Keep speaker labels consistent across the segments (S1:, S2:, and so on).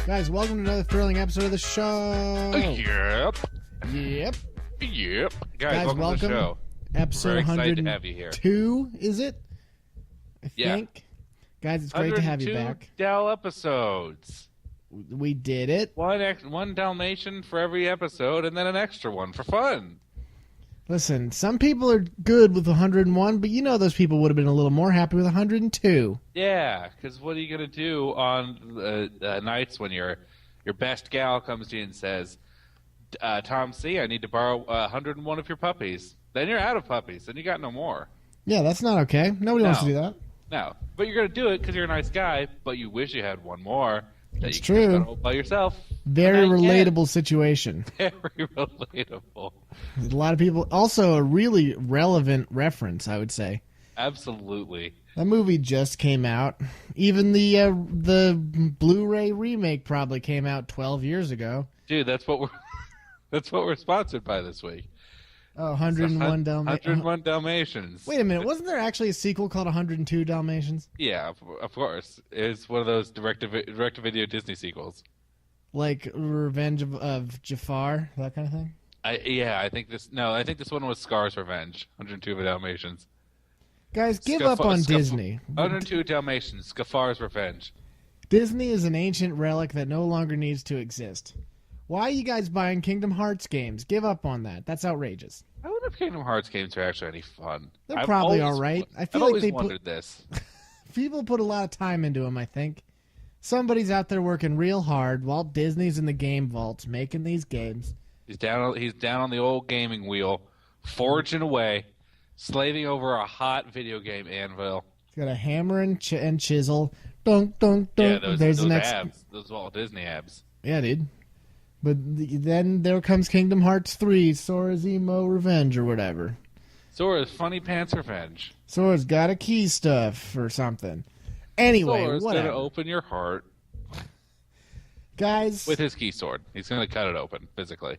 S1: Guys, welcome to another thrilling episode of the show.
S2: Yep. Guys, welcome to the show.
S1: Episode
S2: Very excited
S1: 102,
S2: to have you here.
S1: is it? I
S2: Yeah.
S1: think. Guys, it's great to have you
S2: 102
S1: back.
S2: Dal episodes.
S1: We did it.
S2: One Dalmatian for every episode, and then an extra one for fun.
S1: Listen, some people are good with 101, but you know those people would have been a little more happy with 102.
S2: Yeah, because what are you going to do on nights when your best gal comes to you and says, Tom C., I need to borrow 101 of your puppies. Then you're out of puppies. Then you got no more.
S1: Yeah, that's not okay. Nobody wants to do that.
S2: No. But you're going to do it because you're a nice guy, but you wish you had one more.
S1: It's
S2: you
S1: true.
S2: Can hold by yourself.
S1: Very relatable situation.
S2: Very relatable.
S1: A lot of people. Also, a really relevant reference, I would say.
S2: Absolutely.
S1: That movie just came out. Even the Blu-ray remake probably came out 12 years ago.
S2: Dude, that's what we're sponsored by this week.
S1: Oh, 101 Dalmatians.
S2: 101 Dalmatians.
S1: Wait a minute, wasn't there actually a sequel called 102 Dalmatians?
S2: Yeah, of course. It's one of those direct-to-video Disney sequels.
S1: Like Revenge of Jafar, that kind of thing?
S2: I think this one was Scar's Revenge. 102 Dalmatians.
S1: Guys, give up on Disney.
S2: 102 Dalmatians, Scafar's Revenge.
S1: Disney is an ancient relic that no longer needs to exist. Why are you guys buying Kingdom Hearts games? Give up on that. That's outrageous.
S2: I wonder if Kingdom Hearts games are actually any fun.
S1: They're probably all right. I feel
S2: I've
S1: like
S2: always wondered this.
S1: People put a lot of time into them, I think. Somebody's out there working real hard while Disney's in the game vaults making these games.
S2: He's down on the old gaming wheel, forging away, slaving over a hot video game anvil.
S1: He's got a hammer and chisel. Dunk, dunk, dunk.
S2: Yeah,
S1: There's
S2: those
S1: the next
S2: abs. Those Walt Disney abs.
S1: Yeah, dude. But then there comes Kingdom Hearts 3, Sora's Emo Revenge or whatever.
S2: Sora's Funny Pants Revenge.
S1: Sora's got a key stuff or something. Anyway,
S2: Sora's
S1: whatever.
S2: gonna open your heart.
S1: Guys.
S2: With his key sword. He's gonna cut it open, physically.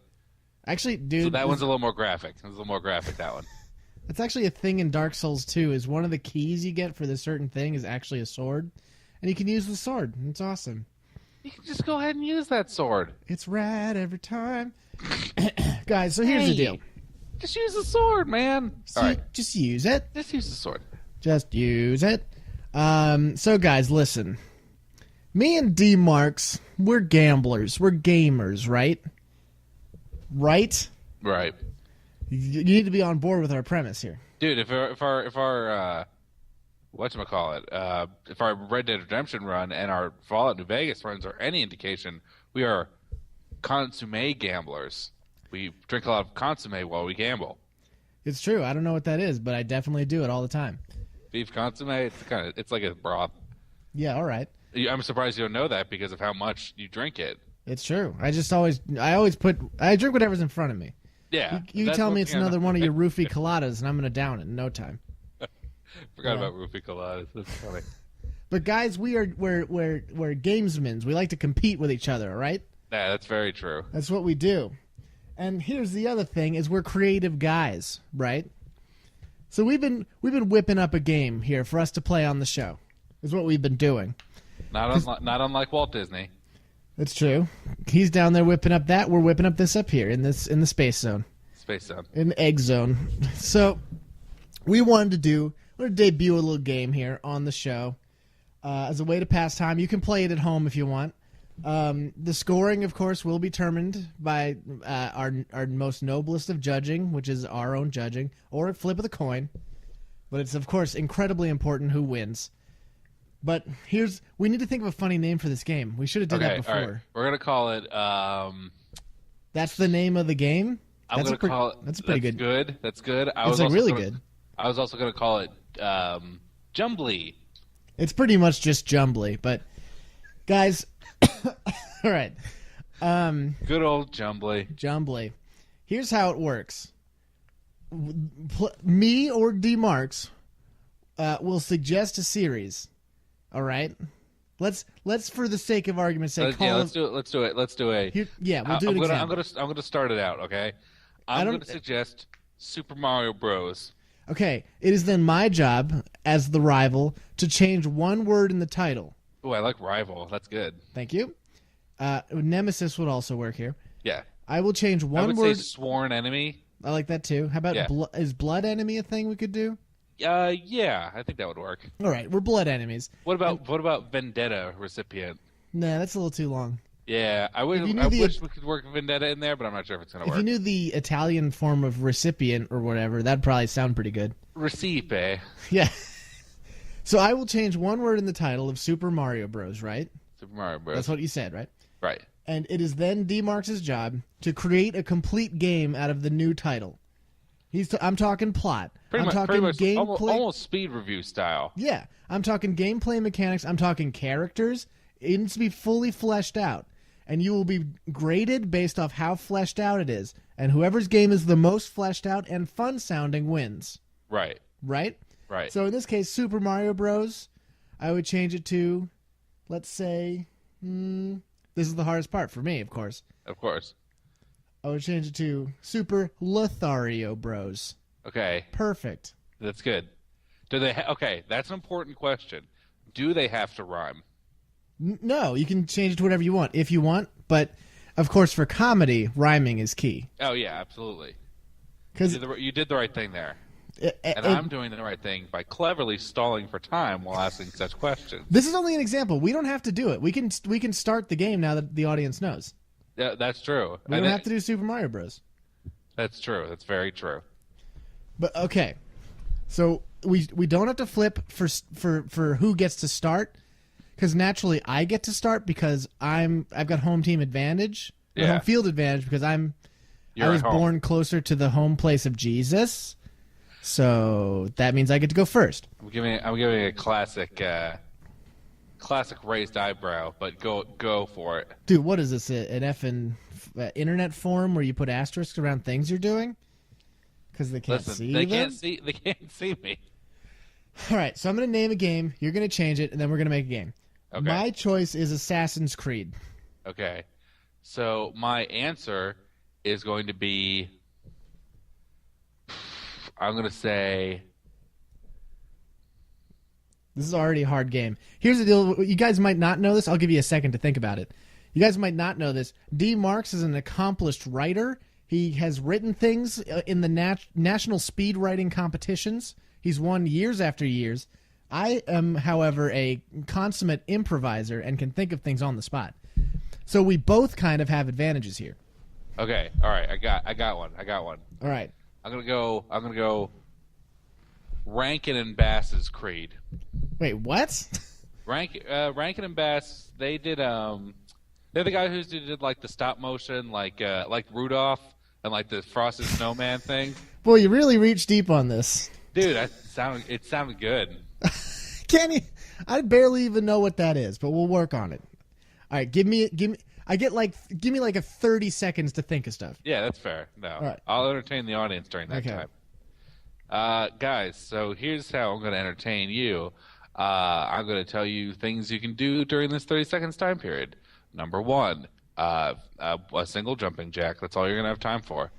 S1: Actually, dude.
S2: So that one's a little more graphic. That one.
S1: That's actually a thing in Dark Souls 2, is one of the keys you get for this certain thing is actually a sword. And you can use the sword. It's awesome.
S2: You can just go ahead and use that sword.
S1: It's rad every time. Guys, so here's the deal.
S2: Just use the sword, man.
S1: All right. Just use it.
S2: Just use the sword.
S1: Just use it. So, guys, listen. Me and D. Marx, we're gamblers. We're gamers, right? Right?
S2: Right.
S1: You need to be on board with our premise here.
S2: Dude, if our whatchamacallit, if our Red Dead Redemption run and our Fallout New Vegas runs are any indication, we are consomme gamblers. We drink a lot of consomme while we gamble.
S1: It's true. I don't know what that is, but I definitely do it all the time.
S2: Beef consomme, it's like a broth.
S1: Yeah, all right.
S2: I'm surprised you don't know that because of how much you drink it.
S1: It's true. I drink whatever's in front of me.
S2: Yeah.
S1: You tell me it's another one of your roofie coladas, and I'm going to down it in no time.
S2: Forgot about roofie coladas. That's funny.
S1: But guys, we're gamesmen. We like to compete with each other, all right?
S2: Yeah, that's very true.
S1: That's what we do. And here's the other thing: is we're creative guys, right? So we've been whipping up a game here for us to play on the show. Is what we've been doing.
S2: Not unlike Walt Disney.
S1: That's true. He's down there whipping up that. We're whipping up this up here in the space zone.
S2: Space zone.
S1: In the egg zone. So we wanted to debut a little game here on the show as a way to pass time. You can play it at home if you want. The scoring, of course, will be determined by our most noblest of judging, which is our own judging, or a flip of the coin. But it's, of course, incredibly important who wins. But we need to think of a funny name for this game. We should have done that before.
S2: All right. We're going to call it...
S1: That's the name of the game?
S2: I'm going to call it...
S1: That's pretty good.
S2: That's good.
S1: It's really good.
S2: I was also going to call it Jumbly.
S1: It's pretty much just Jumbly, but... Guys... all right.
S2: Good old Jumbly.
S1: Jumbly. Here's how it works. Me or D. Marx will suggest a series. All right. Let's for the sake of argument's sake.
S2: Let's do it. Let's do it.
S1: We'll do an example.
S2: I'm gonna start it out. Okay. I'm gonna suggest Super Mario Bros.
S1: Okay. It is then my job as the rival to change one word in the title.
S2: Oh, I like rival. That's good.
S1: Thank you. Nemesis would also work here.
S2: Yeah.
S1: I will change
S2: I
S1: one
S2: would
S1: word.
S2: say sworn enemy.
S1: I like that too. How about is blood enemy a thing we could do?
S2: Yeah, I think that would work.
S1: All right, we're blood enemies.
S2: What about vendetta recipient?
S1: Nah, that's a little too long.
S2: Yeah, I wish we could work vendetta in there, but I'm not sure if it's going to work.
S1: If you knew the Italian form of recipient or whatever, that'd probably sound pretty good.
S2: Recipe.
S1: Yeah. So I will change one word in the title of Super Mario Bros., right?
S2: Super Mario Bros.
S1: That's what you said, right?
S2: Right.
S1: And it is then D. Marx's job to create a complete game out of the new title. I'm talking plot. I'm talking gameplay.
S2: Almost speed review style.
S1: Yeah. I'm talking gameplay mechanics. I'm talking characters. It needs to be fully fleshed out. And you will be graded based off how fleshed out it is. And whoever's game is the most fleshed out and fun sounding wins.
S2: Right.
S1: Right?
S2: Right.
S1: So in this case, Super Mario Bros., I would change it to, let's say, this is the hardest part for me, of course.
S2: Of course.
S1: I would change it to Super Lothario Bros.
S2: Okay.
S1: Perfect.
S2: That's good. Do they? Okay, that's an important question. Do they have to rhyme?
S1: No, you can change it to whatever you want if you want, but of course for comedy, rhyming is key.
S2: Oh yeah, absolutely.
S1: Because
S2: you did the right thing there, and I'm doing the right thing by cleverly stalling for time while asking such questions.
S1: This is only an example. We don't have to do it. We can start the game now that the audience knows.
S2: Yeah, that's true.
S1: We don't have to do Super Mario Bros.
S2: That's true. That's very true.
S1: But okay, so we don't have to flip for who gets to start. Because naturally, I get to start because I've got home team advantage, home field advantage because I was born closer to the home place of Jesus, so that means I get to go first.
S2: I'm giving a classic raised eyebrow, but go for it,
S1: dude. What is this? An effing internet forum where you put asterisks around things you're doing because they can't see them?
S2: They can't see me.
S1: All right, so I'm going to name a game. You're going to change it, and then we're going to make a game. Okay. My choice is Assassin's Creed.
S2: Okay. So my answer is going to be, I'm going to say...
S1: This is already a hard game. Here's the deal. You guys might not know this. I'll give you a second to think about it. You guys might not know this. D. Marx is an accomplished writer. He has written things in the national speed writing competitions. He's won years after years. I am, however, a consummate improviser and can think of things on the spot. So we both kind of have advantages here.
S2: Okay, all right, I got one.
S1: All right,
S2: I'm gonna go. Rankin and Bass's Creed.
S1: Wait, what?
S2: Rankin and Bass. They did. They're the guy who did like the stop motion, like Rudolph and like the Frosted Snowman thing.
S1: Boy, you really reached deep on this,
S2: dude. It sounded good.
S1: Can you? I barely even know what that is, but we'll work on it. All right, give me. Give me like a 30 seconds to think of stuff.
S2: Yeah, that's fair. No,
S1: all right.
S2: I'll entertain the audience during that time. Guys, so here's how I'm going to entertain you. I'm going to tell you things you can do during this 30 seconds time period. Number one, a single jumping jack. That's all you're going to have time for.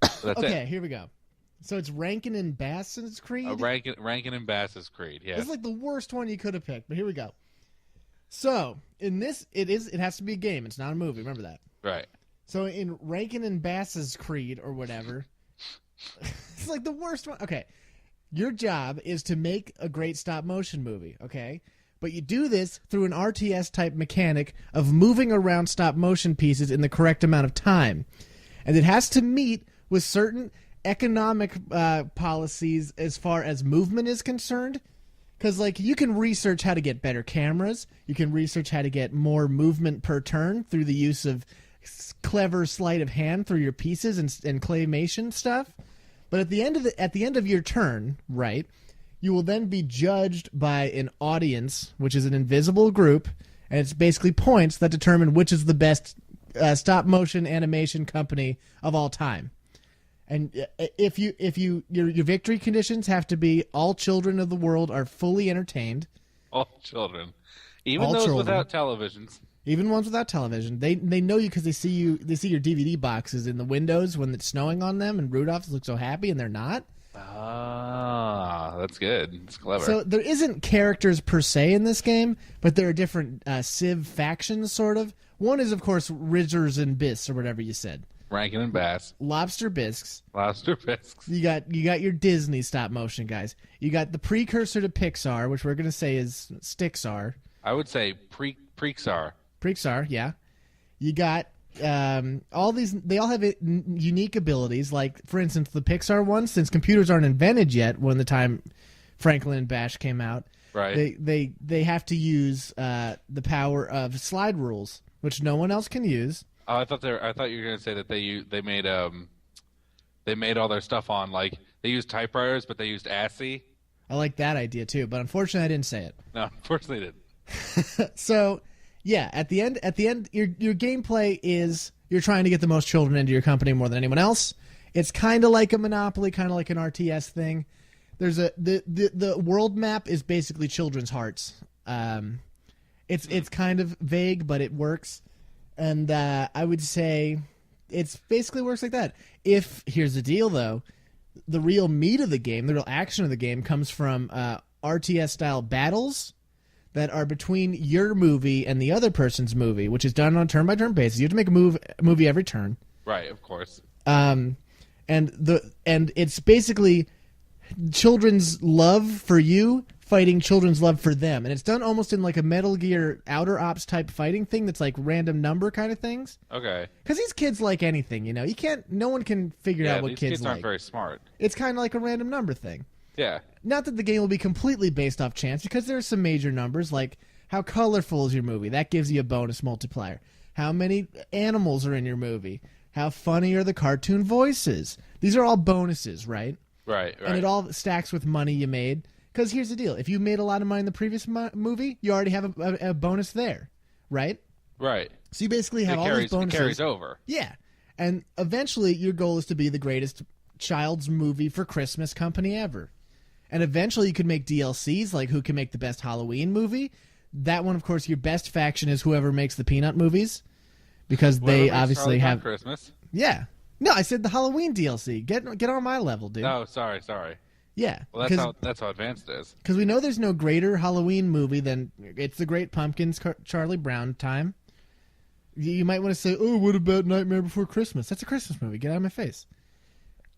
S2: So that's
S1: okay,
S2: it.
S1: Here we go. So it's Rankin and Bass's Creed?
S2: Rankin and Bass's Creed, yeah.
S1: This is like the worst one you could have picked, but here we go. So, in this, it has to be a game. It's not a movie. Remember that.
S2: Right.
S1: So, in Rankin and Bass's Creed, or whatever, it's like the worst one. Okay, your job is to make a great stop-motion movie, okay? But you do this through an RTS-type mechanic of moving around stop-motion pieces in the correct amount of time. And it has to meet with certain economic policies as far as movement is concerned, because like you can research how to get better cameras, you can research how to get more movement per turn through the use of clever sleight of hand through your pieces and claymation stuff. But at the end of your turn, right, you will then be judged by an audience, which is an invisible group, and it's basically points that determine which is the best stop motion animation company of all time. And if your victory conditions have to be all children of the world are fully entertained.
S2: All children, even those without televisions.
S1: Even ones without television, they know you because they see your DVD boxes in the windows when it's snowing on them, and Rudolph looks so happy, and they're not.
S2: Ah, Oh, that's good. It's clever.
S1: So there isn't characters per se in this game, but there are different Civ factions, sort of. One is, of course, Rizzers and Biss, or whatever you said.
S2: Rankin and Bass.
S1: Lobster Bisques.
S2: Lobster Bisques.
S1: You got your Disney stop motion guys. You got the precursor to Pixar, which we're going to say is Stixar.
S2: I would say Preexar.
S1: Preexar, yeah. You got all these. They all have unique abilities. Like, for instance, the Pixar one, since computers aren't invented yet, when the time Franklin and Bash came out,
S2: right?
S1: They have to use the power of slide rules, which no one else can use.
S2: Oh, I thought you were going to say that they made all their stuff on, like, they used typewriters, but they used ASCII.
S1: I like that idea too, but unfortunately I didn't say it.
S2: No, unfortunately I didn't.
S1: So, yeah, at the end, your gameplay is you're trying to get the most children into your company more than anyone else. It's kind of like a Monopoly, kind of like an RTS thing. There's the world map is basically children's hearts. It's kind of vague, but it works. And I would say it basically works like that. Here's the deal, though. The real meat of the game, the real action of the game, comes from RTS-style battles that are between your movie and the other person's movie, which is done on a turn-by-turn basis. You have to make a movie every turn.
S2: Right, of course.
S1: And it's basically children's love for you fighting children's love for them, and it's done almost in like a Metal Gear Outer Ops type fighting thing that's like random number kind of things.
S2: Okay.
S1: Because these kids like anything, no one can figure out what
S2: these
S1: kids like.
S2: aren't very smart.
S1: It's kind of like a random number thing.
S2: Yeah.
S1: Not that the game will be completely based off chance, because there are some major numbers, like how colorful is your movie? That gives you a bonus multiplier. How many animals are in your movie? How funny are the cartoon voices? These are all bonuses, right?
S2: Right.
S1: And it all stacks with money you made. Because here's the deal. If you made a lot of money in the previous movie, you already have a bonus there, right?
S2: Right.
S1: So you basically have all these bonuses.
S2: It carries over.
S1: Yeah. And eventually your goal is to be the greatest child's movie for Christmas company ever. And eventually you could make DLCs, like who can make the best Halloween movie. That one, of course, your best faction is whoever makes the Peanut movies. Because they obviously have...
S2: Christmas.
S1: Yeah. No, I said the Halloween DLC. Get on my level, dude.
S2: No, sorry.
S1: Yeah.
S2: Well, that's how advanced it is.
S1: Because we know there's no greater Halloween movie than It's the Great Pumpkins, Charlie Brown time. You might want to say, oh, what about Nightmare Before Christmas? That's a Christmas movie. Get out of my face.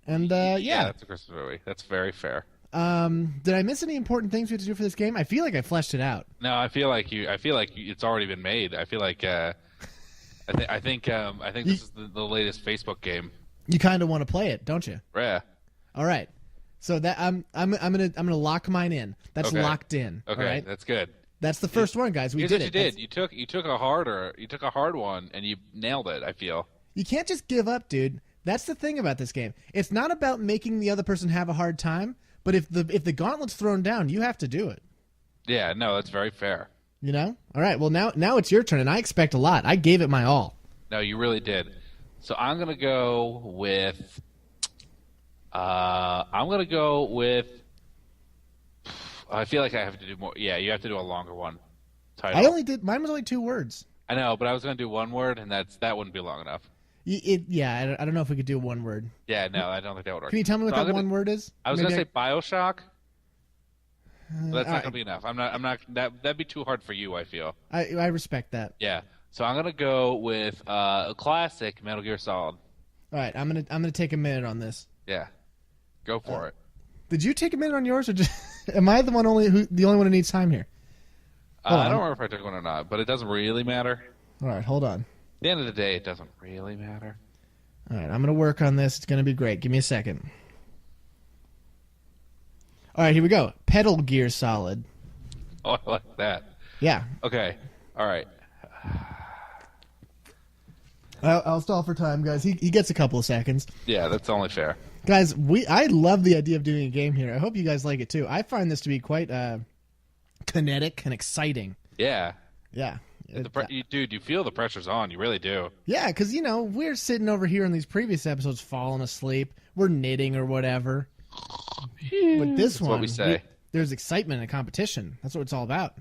S1: And, yeah.
S2: That's a Christmas movie. That's very fair.
S1: Did I miss any important things we have to do for this game? I feel like I fleshed it out.
S2: No, I feel like it's already been made. I feel like, I think this is the latest Facebook game.
S1: You kind of want to play it, don't you?
S2: Yeah.
S1: All right. So that I'm gonna lock mine in. That's
S2: okay.
S1: Locked in.
S2: Okay,
S1: all right?
S2: That's good.
S1: That's the first one, guys. We
S2: Here's
S1: did
S2: what
S1: it.
S2: You did. You took a hard one and you nailed it. I feel.
S1: You can't just give up, dude. That's the thing about this game. It's not about making the other person have a hard time, but if the gauntlet's thrown down, you have to do it.
S2: Yeah. No, that's very fair.
S1: All right. Well, now it's your turn, and I expect a lot. I gave it my all.
S2: No, you really did. So I'm gonna go with. I feel like I have to do more. Yeah, you have to do a longer one.
S1: Title. Mine was only 2 words.
S2: I know, but I was going to do 1 word, and that wouldn't be long enough.
S1: Yeah, I don't know if we could do 1 word.
S2: Yeah, no, I don't think that would work.
S1: Can you tell me what that 1 word is?
S2: I was going to say BioShock. But that's not
S1: right.
S2: going to be enough. I'm not. That'd be too hard for you. I feel.
S1: I respect that.
S2: Yeah. So I'm going to go with a classic Metal Gear Solid.
S1: All right, I'm gonna take a minute on this.
S2: Yeah. Go for it.
S1: Did you take a minute on yours, or just am I the only one who needs time here?
S2: I don't remember if I took one or not, but it doesn't really matter.
S1: All right, hold on.
S2: At the end of the day, it doesn't really matter.
S1: All right, I'm going to work on this. It's going to be great. Give me a second. All right, here we go. Pedal Gear Solid.
S2: Oh, I like that.
S1: Yeah.
S2: Okay. All right.
S1: I'll stall for time, guys. He gets a couple of seconds.
S2: Yeah, that's only fair.
S1: Guys, I love the idea of doing a game here. I hope you guys like it, too. I find this to be quite kinetic and exciting.
S2: Yeah.
S1: Yeah.
S2: Dude, you feel the pressure's on. You really do.
S1: Yeah, because, we're sitting over here in these previous episodes falling asleep. We're knitting or whatever. But this one,
S2: what we say.
S1: There's excitement and competition. That's what it's all about.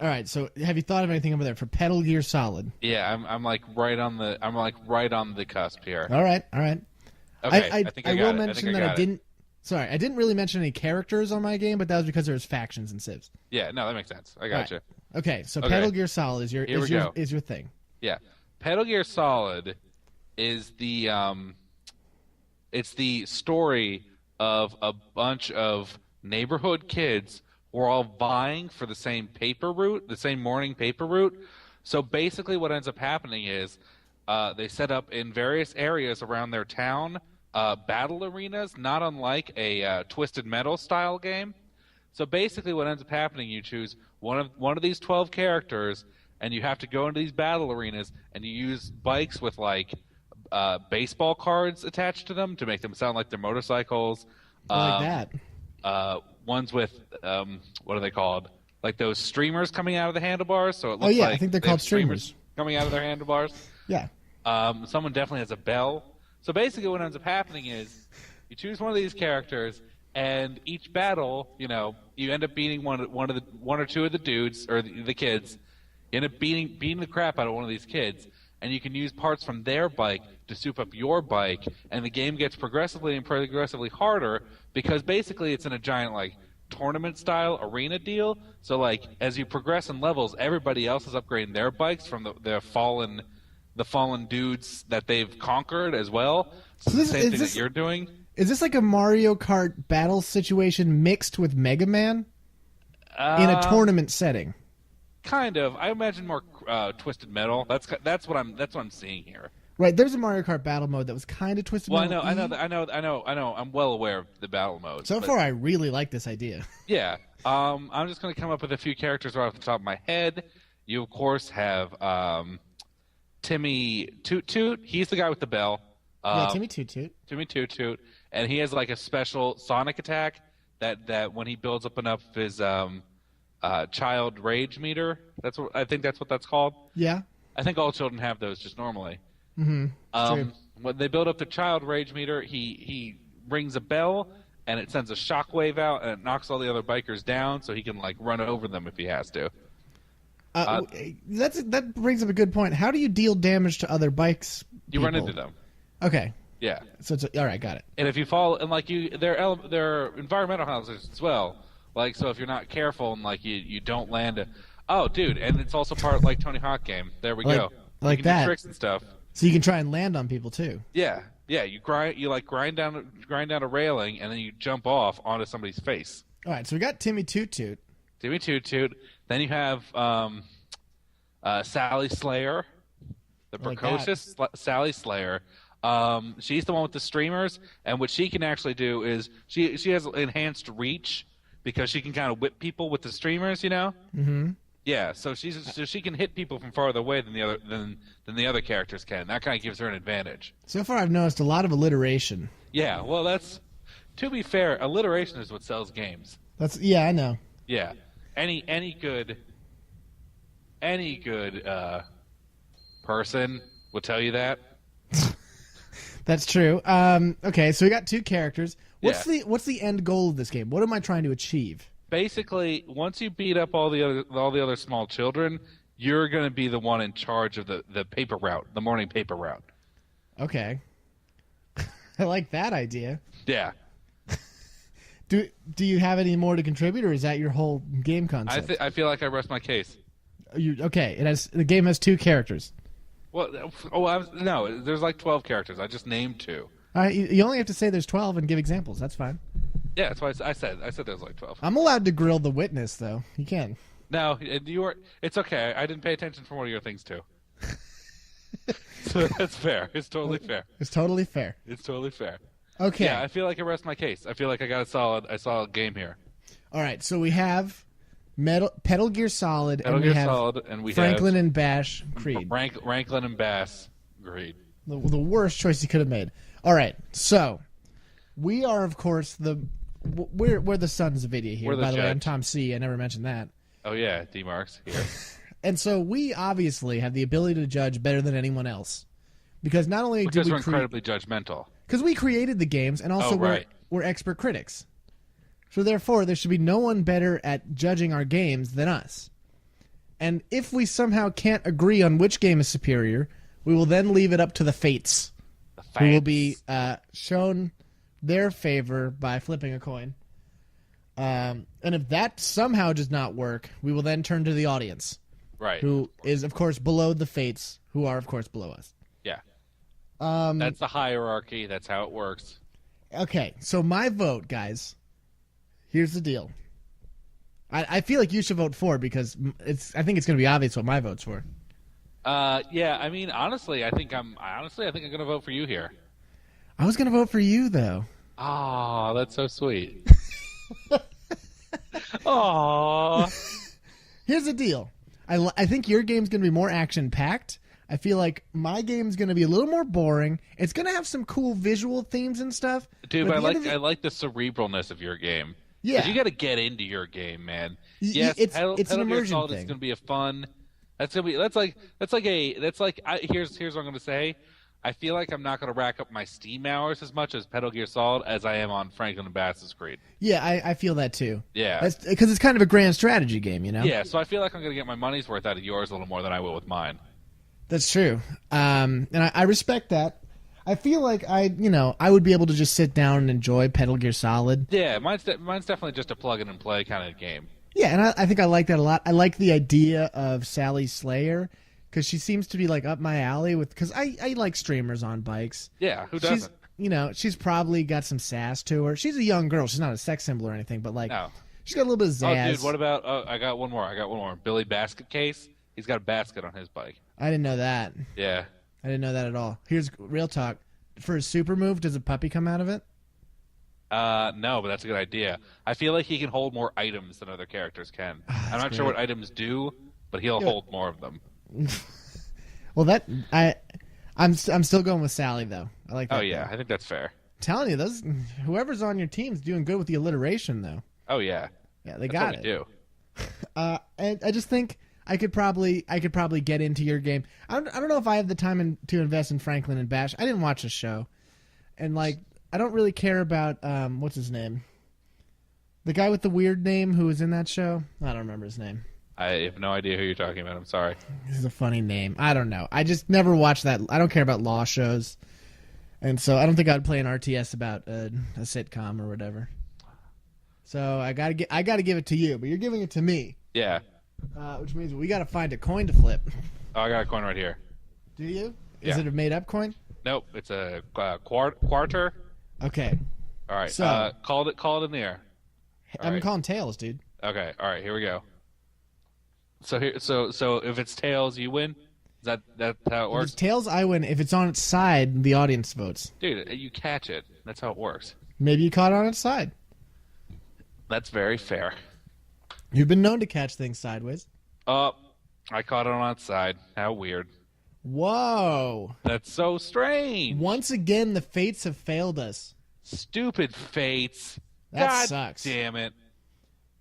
S1: All right, so have you thought of anything over there for Pedal Gear Solid?
S2: Yeah, I'm like right on the cusp here.
S1: All right.
S2: Okay, I think I
S1: will
S2: got it.
S1: mention that I Sorry, I didn't really mention any characters on my game, but that was because there was factions and civs.
S2: Yeah, no, that makes sense. I gotcha.
S1: Right. Okay, so Pedal Gear Solid is your thing.
S2: Yeah, Pedal Gear Solid is the it's the story of a bunch of neighborhood kids who are all vying for the same paper route, the same morning paper route. So basically, what ends up happening is they set up in various areas around their town battle arenas, not unlike a Twisted Metal style game. So basically, what ends up happening, you choose one of these 12 characters, and you have to go into these battle arenas, and you use bikes with like baseball cards attached to them to make them sound like they're motorcycles.
S1: Like
S2: that. Ones with what are they called? Like those streamers coming out of the handlebars. So it looks
S1: I think they're called streamers
S2: coming out of their handlebars.
S1: Yeah.
S2: Someone definitely has a bell. So basically, what ends up happening is you choose one of these characters, and each battle, you end up beating one or two of the dudes or the kids. You end up beating the crap out of one of these kids, and you can use parts from their bike to soup up your bike, and the game gets progressively harder because basically it's in a giant like tournament style arena deal. So like as you progress in levels, everybody else is upgrading their bikes from the fallen dudes that they've conquered as well. So the same thing that you're doing.
S1: Is this like a Mario Kart battle situation mixed with Mega Man in a tournament setting?
S2: Kind of. I imagine more Twisted Metal. That's what I'm seeing here.
S1: Right. There's a Mario Kart battle mode that was kind of Twisted Metal.
S2: I know. I'm well aware of the battle mode.
S1: So far, I really like this idea.
S2: Yeah. I'm just going to come up with a few characters right off the top of my head. You of course have Timmy Toot Toot. He's the guy with the bell.
S1: Timmy Toot Toot.
S2: Timmy Toot Toot, and he has like a special sonic attack that when he builds up enough of his child rage meter. I think that's what that's called.
S1: Yeah.
S2: I think all children have those just normally.
S1: Mm-hmm.
S2: When they build up the child rage meter, he rings a bell and it sends a shockwave out and it knocks all the other bikers down, so he can like run over them if he has to.
S1: That brings up a good point. How do you deal damage to other bikes?
S2: You run into them.
S1: Okay.
S2: Yeah.
S1: So all right, got it.
S2: And if you fall, and like they're environmental hazards as well. Like, so if you're not careful and like you don't land oh, dude, and it's also part of like Tony Hawk game. There we go.
S1: Like
S2: you can
S1: that.
S2: do tricks and stuff.
S1: So you can try and land on people too.
S2: Yeah. You grind down a railing and then you jump off onto somebody's face.
S1: All right. So we got Timmy Toot Toot.
S2: Timmy Toot Toot. Then you have Sally Slayer, the precocious Sally Slayer. She's the one with the streamers, and what she can actually do is she has enhanced reach because she can kind of whip people with the streamers,
S1: Mm-hmm.
S2: Yeah, so she can hit people from farther away than the other characters can. That kind of gives her an advantage.
S1: So far, I've noticed a lot of alliteration.
S2: Yeah, well, that's to be fair, alliteration is what sells games.
S1: I know.
S2: Yeah, any good person will tell you that.
S1: That's true. Okay, so we got two characters. What's the end goal of this game? What am I trying to achieve?
S2: Basically, once you beat up all the other small children, you're going to be the one in charge of the paper route, the morning paper route.
S1: Okay. I like that idea.
S2: Yeah.
S1: Do you have any more to contribute, or is that your whole game concept?
S2: I feel like I rest my case.
S1: Okay. The game has two characters.
S2: Well, no, there's like 12 characters. I just named 2.
S1: All right, you only have to say there's 12 and give examples. That's fine.
S2: Yeah, that's why I said there's like 12.
S1: I'm allowed to grill the witness, though. You can.
S2: No, it's okay. I didn't pay attention for one of your things, too. So that's fair. It's totally fair.
S1: It's totally fair.
S2: It's totally fair.
S1: Okay.
S2: Yeah, I feel like I rest my case. I feel like I got a solid game here.
S1: All right, so we have Pedal Gear Solid, and we have Franklin and Bash Creed.
S2: Franklin and Bass Creed.
S1: The worst choice you could have made. All right, so we are, of course, we're the Sons of Vidya here. By the way, I'm Tom C. I never mentioned that.
S2: Oh yeah, D. Marx here.
S1: And so we obviously have the ability to judge better than anyone else, because not only
S2: because we're incredibly judgmental.
S1: Because we created the games, and also we're expert critics. So therefore, there should be no one better at judging our games than us. And if we somehow can't agree on which game is superior, we will then leave it up to the fates. We will be shown their favor by flipping a coin. And if that somehow does not work, we will then turn to the audience.
S2: Right.
S1: Who is, of course, below the fates, who are, of course, below us.
S2: Yeah. That's the hierarchy. That's how it works.
S1: Okay, so my vote, guys, here's the deal. I feel like you should vote for because I think it's going to be obvious what my vote's for.
S2: Yeah, I mean, honestly, I think I'm going to vote for you here.
S1: I was going to vote for you, though.
S2: Oh, that's so sweet. Aw.
S1: Here's the deal. I think your game's going to be more action-packed. I feel like my game's going to be a little more boring. It's going to have some cool visual themes and stuff.
S2: Dude, but I like the cerebralness of your game.
S1: Yeah.
S2: You got to get into your game, man.
S1: Yes, it's an immersion thing.
S2: It's going to be a fun. Here's what I'm going to say. I feel like I'm not going to rack up my Steam hours as much as Metal Gear Solid as I am on Franklin and Bass's Creed.
S1: Yeah, I feel that too.
S2: Yeah.
S1: Because it's kind of a grand strategy game, you know?
S2: Yeah, so I feel like I'm going to get my money's worth out of yours a little more than I will with mine.
S1: That's true. And I respect that. I feel like I would be able to just sit down and enjoy Metal Gear Solid.
S2: Yeah, mine's definitely just a plug-in-and-play kind of game.
S1: Yeah, and I think I like that a lot. I like the idea of Sally Slayer because she seems to be like up my alley because I like streamers on bikes.
S2: Yeah, who doesn't?
S1: She's probably got some sass to her. She's a young girl. She's not a sex symbol or anything, but like she's got a little bit of zazz.
S2: Oh, dude, what about? I got one more. Billy Basket Case. He's got a basket on his bike.
S1: I didn't know that.
S2: Yeah.
S1: I didn't know that at all. Here's real talk. For his super move, does a puppy come out of it?
S2: No, but that's a good idea. I feel like he can hold more items than other characters can. I'm not sure what items do, but he'll hold more of them.
S1: Well, I'm still going with Sally though. I like that.
S2: Oh yeah, I think that's fair.
S1: I'm telling you, whoever's on your team's doing good with the alliteration though.
S2: Oh yeah.
S1: Yeah, they got it.
S2: Do.
S1: And I just think I could probably get into your game. I don't know if I have the time to invest in Franklin and Bash. I didn't watch the show, and like I don't really care about what's his name, the guy with the weird name who was in that show. I don't remember his name.
S2: I have no idea who you're talking about. I'm sorry.
S1: This is a funny name. I don't know. I just never watched that. I don't care about law shows, and so I don't think I'd play an RTS about a sitcom or whatever. So I gotta give it to you, but you're giving it to me.
S2: Yeah.
S1: Which means we gotta find a coin to flip.
S2: Oh, I got a coin right here.
S1: Do you? Is it a made-up coin?
S2: Nope, it's a quarter.
S1: Okay.
S2: All right.
S1: So
S2: call it in the air.
S1: I'm calling tails, dude.
S2: Okay. All right. Here we go. So if it's tails, you win. Is that how it works?
S1: If it's tails, I win. If it's on its side, the audience votes.
S2: Dude, you catch it. That's how it works.
S1: Maybe you caught it on its side.
S2: That's very fair.
S1: You've been known to catch things sideways.
S2: I caught it on its side. How weird.
S1: Whoa.
S2: That's so strange.
S1: Once again, the fates have failed us.
S2: Stupid fates.
S1: That
S2: God
S1: sucks.
S2: Damn it.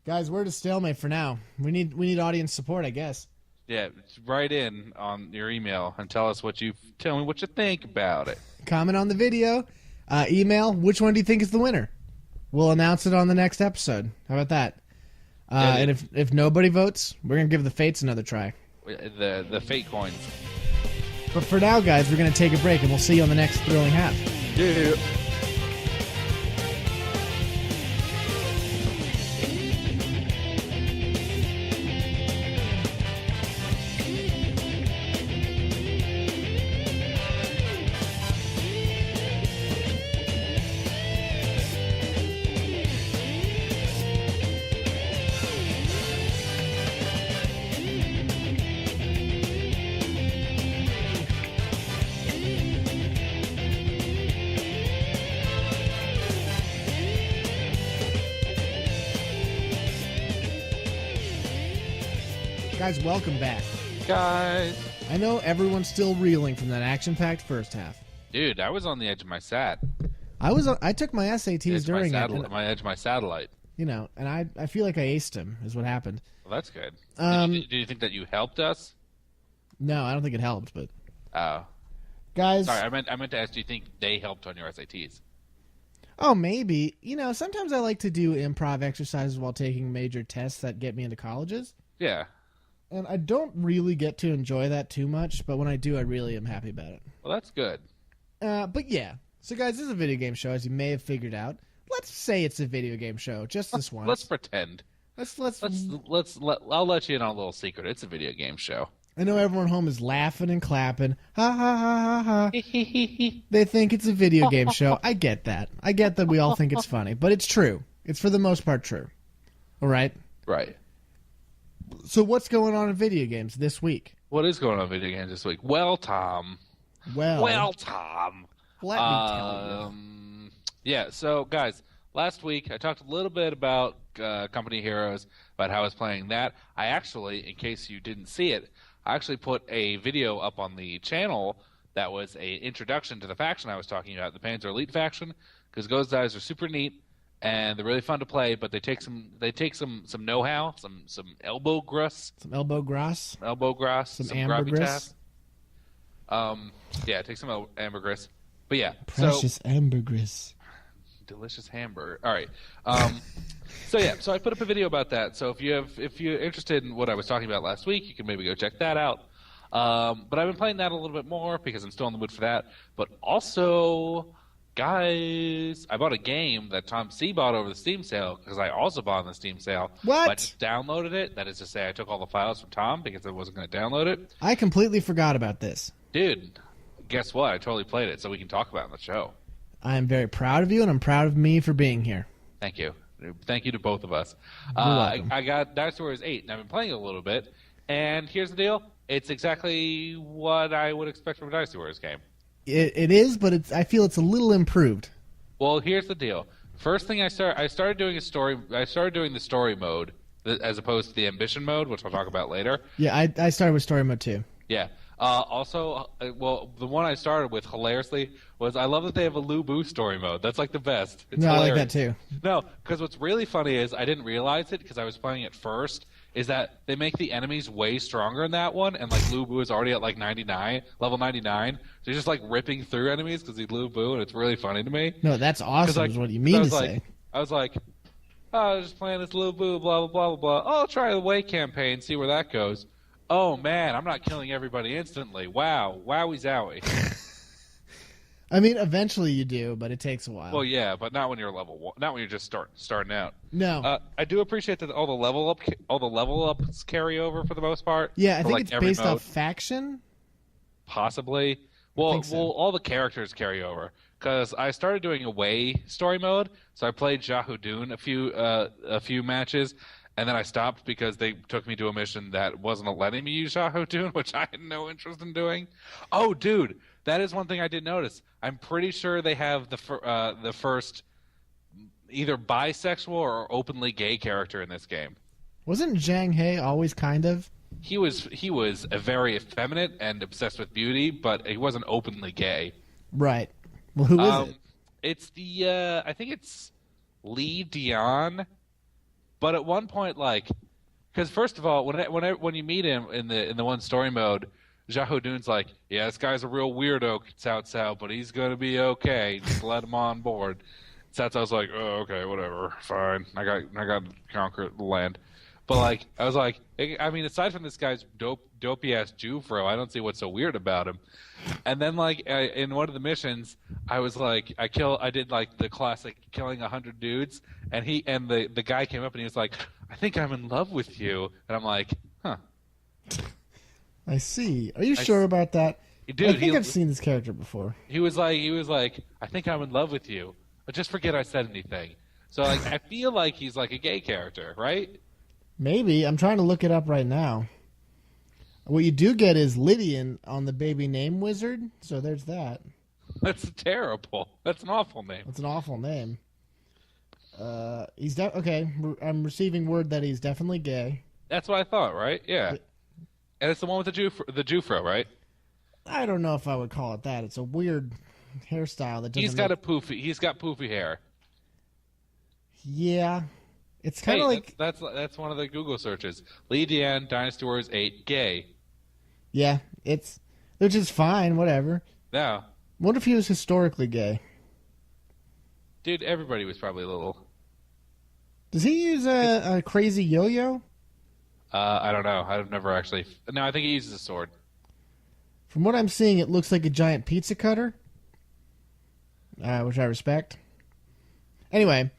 S1: Guys, we're at a stalemate for now. We need audience support, I guess.
S2: Yeah, write in on your email and tell me what you think about it.
S1: Comment on the video. Email. Which one do you think is the winner? We'll announce it on the next episode. How about that? And if nobody votes, we're gonna give the fates another try.
S2: The fate coins.
S1: But for now, guys, we're gonna take a break, and we'll see you on the next thrilling half.
S2: Yeah.
S1: Guys, welcome back.
S2: Guys.
S1: I know everyone's still reeling from that action-packed first half.
S2: Dude, I was on the edge of my sat.
S1: I took my SATs during it.
S2: My edge of my satellite.
S1: You know, and I feel like I aced him, is what happened.
S2: Well, that's good. Do you think that you helped us?
S1: No, I don't think it helped, but...
S2: Oh.
S1: Guys...
S2: Sorry, I meant to ask, do you think they helped on your SATs?
S1: Oh, maybe. You know, sometimes I like to do improv exercises while taking major tests that get me into colleges.
S2: Yeah.
S1: And I don't really get to enjoy that too much, but when I do, I really am happy about it.
S2: Well, that's good.
S1: But yeah, So, guys, this is a video game show, as you may have figured out. Let's say it's a video game show, just this once.
S2: Let's pretend. I'll let you in on a little secret. It's a video game show.
S1: I know everyone home is laughing and clapping. Ha ha ha ha ha. They think it's a video game show. I get that. I get that we all think it's funny, but it's true. It's for the most part true. All right?
S2: Right.
S1: So what's going on in video games this week?
S2: What is going on in video games this week? Well, Tom.
S1: Well,
S2: Tom.
S1: Let me tell you.
S2: Yeah, so, guys, last week I talked a little bit about Company Heroes, about how I was playing that. I actually, in case you didn't see it, I actually put a video up on the channel that was an introduction to the faction I was talking about, the Panzer Elite faction, because those guys are super neat and they're really fun to play. But they take some know-how, some elbow grass, some
S1: ambergris.
S2: Yeah, take some ambergris. But yeah,
S1: precious ambergris,
S2: delicious hamburger. All right. So I put up a video about that. So if you're interested in what I was talking about last week, you can maybe go check that out. But I've been playing that a little bit more because I'm still in the mood for that. But also, guys, I bought a game that Tom C bought over the Steam sale because I also bought on the Steam sale.
S1: What?
S2: I just downloaded it. That is to say, I took all the files from Tom because I wasn't going to download it.
S1: I completely forgot about this.
S2: Dude, guess what? I totally played it, so we can talk about it on the show.
S1: I am very proud of you, and I'm proud of me for being here.
S2: Thank you. Thank you to both of us.
S1: Welcome.
S2: I got Dynasty Warriors 8, and I've been playing it a little bit. And here's the deal. It's exactly what I would expect from a Dynasty Warriors game.
S1: It is, but I feel it's a little improved.
S2: Well, here's the deal. First thing I started doing the story mode as opposed to the ambition mode, which I'll talk about later.
S1: Yeah, I started with story mode too.
S2: Yeah. Also, the one I started with, hilariously, was I love that they have a Lu Bu story mode. That's like the best. It's hilarious.
S1: I like that too.
S2: No, because what's really funny is I didn't realize it because I was playing it first, is that they make the enemies way stronger in that one, and like Lu Bu is already at like level 99. So he's just like ripping through enemies because he's Lu Bu, and it's really funny to me.
S1: No, that's awesome is what you mean to say.
S2: I was like, oh, I was just playing this Lu Bu, blah, blah, blah, blah, blah. Oh, I'll try the Way campaign, see where that goes. Oh, man, I'm not killing everybody instantly. Wow. Wowie zowie.
S1: I mean, eventually you do, but it takes a while.
S2: Well, yeah, but not when you're level 1. Not when you're just starting out.
S1: No.
S2: I do appreciate that all the level ups carry over for the most part.
S1: Yeah, I think it's based off faction.
S2: Possibly. Well, all the characters carry over. Because I started doing away story mode, so I played Jahudun a few matches. And then I stopped because they took me to a mission that wasn't letting me use Jahudun, which I had no interest in doing. Oh, dude, that is one thing I did notice. I'm pretty sure they have the first either bisexual or openly gay character in this game.
S1: Wasn't Zhang He always kind of?
S2: He was a very effeminate and obsessed with beauty, but he wasn't openly gay.
S1: Right. Well, who is it?
S2: It's I think it's Lee Dion. But at one point, because first of all, when you meet him in the one story mode, Jahudun's like, yeah, this guy's a real weirdo, Cao Cao, but he's gonna be okay. Just let him on board. Cao Cao's like, oh, okay, whatever, fine. I got to conquer the land. But I was like, I mean, aside from this guy's dopey ass Jufro, I don't see what's so weird about him. And then in one of the missions, I was like, I did the classic killing 100 dudes, and the guy came up and he was like, I think I'm in love with you, and I'm like, huh.
S1: I see. Are you sure about that?
S2: Dude,
S1: I think I've seen this character before.
S2: He was like, I think I'm in love with you, but just forget I said anything. So I feel like he's like a gay character, right?
S1: Maybe. I'm trying to look it up right now. What you do get is Lydian on the baby name wizard, so there's that.
S2: That's terrible. That's an awful name.
S1: That's an awful name. Okay. I'm receiving word that he's definitely gay.
S2: That's what I thought, right? Yeah. And it's the one with the Jufro, right?
S1: I don't know if I would call it that. It's a weird hairstyle that doesn't.
S2: He's got poofy hair.
S1: Yeah. It's kind of
S2: that's one of the Google searches. Lee Dian, Dynasty Warriors 8, gay.
S1: Yeah, they're just fine, whatever.
S2: Yeah.
S1: What if he was historically gay?
S2: Dude, everybody was probably a little.
S1: Does he use a crazy yo-yo?
S2: I don't know. I've never actually. No, I think he uses a sword.
S1: From what I'm seeing, it looks like a giant pizza cutter. which I respect. Anyway,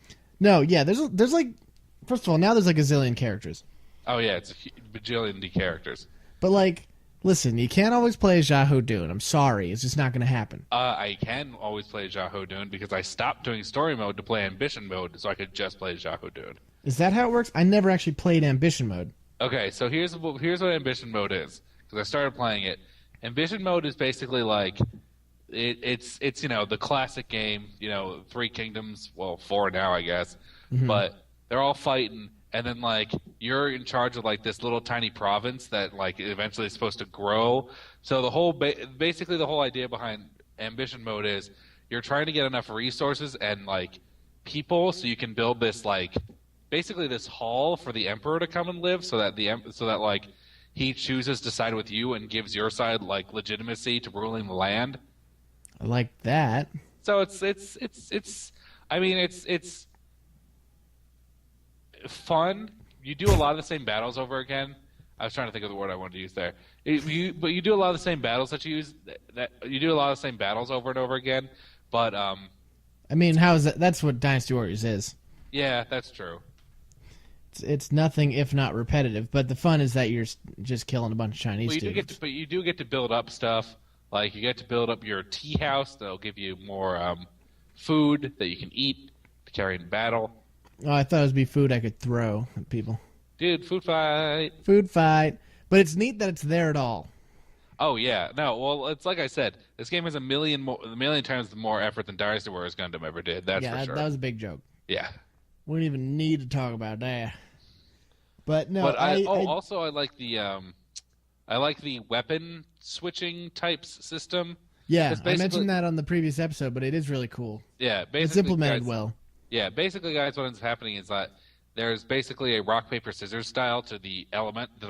S1: no, yeah, there's like, first of all, now there's like a zillion characters.
S2: Oh yeah, it's a bajillion characters.
S1: But like, listen, you can't always play as Xiahou Dun. I'm sorry, it's just not going to happen.
S2: I can always play Xiahou Dun because I stopped doing story mode to play ambition mode, so I could just play Xiahou Dun.
S1: Is that how it works? I never actually played ambition mode.
S2: Okay, so here's what ambition mode is, because I started playing it. Ambition mode is basically like it's the classic game, 3 kingdoms, well 4 now I guess, but they're all fighting. And then, like, you're in charge of, like, this little tiny province that, like, eventually is supposed to grow. So the whole basically the whole idea behind ambition mode is you're trying to get enough resources and, like, people so you can build this, like, basically this hall for the emperor to come and live so that like, he chooses to side with you and gives your side, like, legitimacy to ruling the land.
S1: I like that.
S2: So it's fun. You do a lot of the same battles over again. I was trying to think of the word I wanted to use there. But you do a lot of the same battles that you use. That you do a lot of the same battles over and over again. But
S1: I mean, how is that? That's what Dynasty Warriors is.
S2: Yeah, that's true.
S1: It's nothing if not repetitive. But the fun is that you're just killing a bunch of Chinese students.
S2: But you do get to build up stuff. Like you get to build up your tea house. That'll give you more food that you can eat to carry in battle.
S1: Oh, I thought it would be food I could throw at people.
S2: Dude, food fight.
S1: Food fight. But it's neat that it's there at all.
S2: Oh, yeah. No, well, it's like I said. This game has a million times more effort than Dynasty Warriors Gundam ever did. That's for sure.
S1: That was a big joke.
S2: Yeah.
S1: We don't even need to talk about that. But no,
S2: but I like the weapon switching types system.
S1: Yeah, I mentioned that on the previous episode, but it is really cool.
S2: Yeah, basically,
S1: it's implemented well.
S2: Yeah, basically, guys, what ends up happening is that there's basically a rock paper scissors style to the